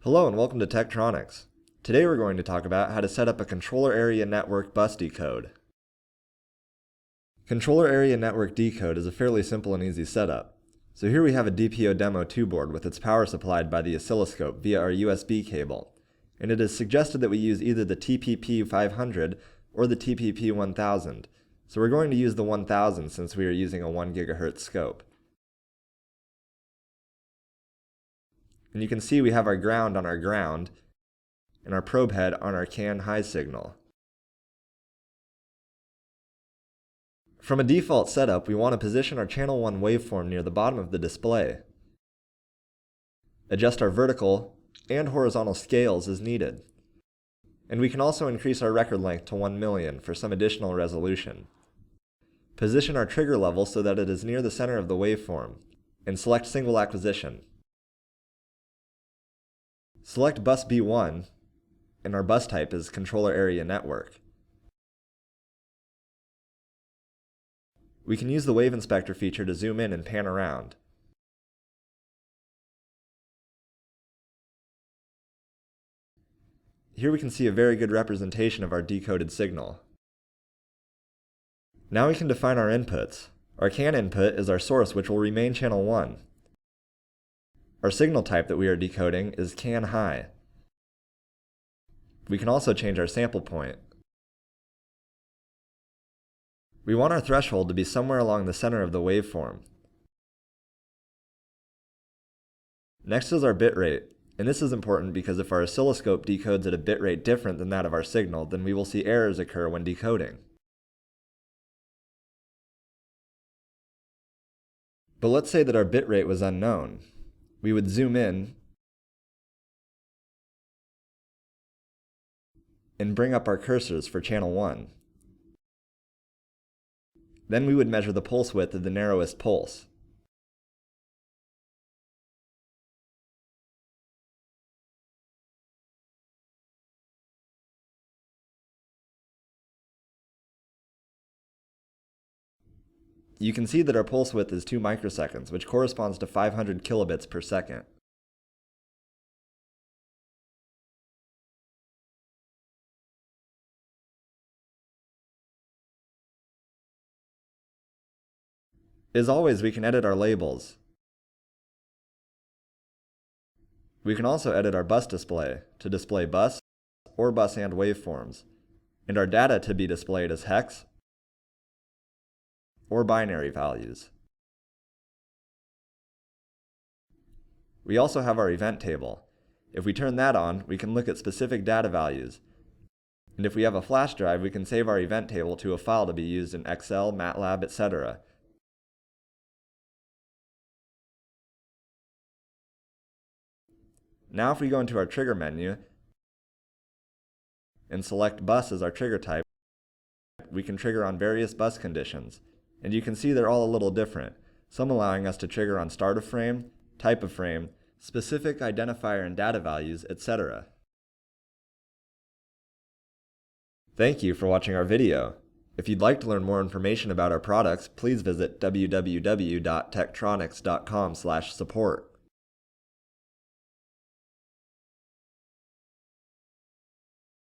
Hello and welcome to Tektronix. Today we're going to talk about how to set up a controller area network bus decode. Controller area network decode is a fairly simple and easy setup. So here we have a DPO demo 2 board with its power supplied by the oscilloscope via our USB cable, and it is suggested that we use either the TPP500 or the TPP1000. So we're going to use the 1000 since we are using a 1 GHz scope. And you can see we have our ground on our ground and our probe head on our CAN high signal. From a default setup, we want to position our channel 1 waveform near the bottom of the display. Adjust our vertical and horizontal scales as needed. And we can also increase our record length to 1 million for some additional resolution. Position our trigger level so that it is near the center of the waveform, and select single acquisition. Select bus B1, and our bus type is controller area network. We can use the wave inspector feature to zoom in and pan around. Here we can see a very good representation of our decoded signal. Now we can define our inputs. Our CAN input is our source, which will remain channel 1. Our signal type that we are decoding is CAN high. We can also change our sample point. We want our threshold to be somewhere along the center of the waveform. Next is our bit rate, and this is important because if our oscilloscope decodes at a bit rate different than that of our signal, then we will see errors occur when decoding. But let's say that our bit rate was unknown. We would zoom in and bring up our cursors for channel 1. Then we would measure the pulse width of the narrowest pulse. You can see that our pulse width is 2 microseconds, which corresponds to 500 kilobits per second. As always, we can edit our labels. We can also edit our bus display to display bus or bus and waveforms, and our data to be displayed as hex or binary values. We also have our event table. If we turn that on, we can look at specific data values. And if we have a flash drive, we can save our event table to a file to be used in Excel, MATLAB, etc. Now if we go into our trigger menu and select bus as our trigger type, we can trigger on various bus conditions. And you can see they're all a little different, some allowing us to trigger on start of frame, type of frame, specific identifier and data values, etc. Thank you for watching our video. If you'd like to learn more information about our products, please visit www.tektronix.com/support.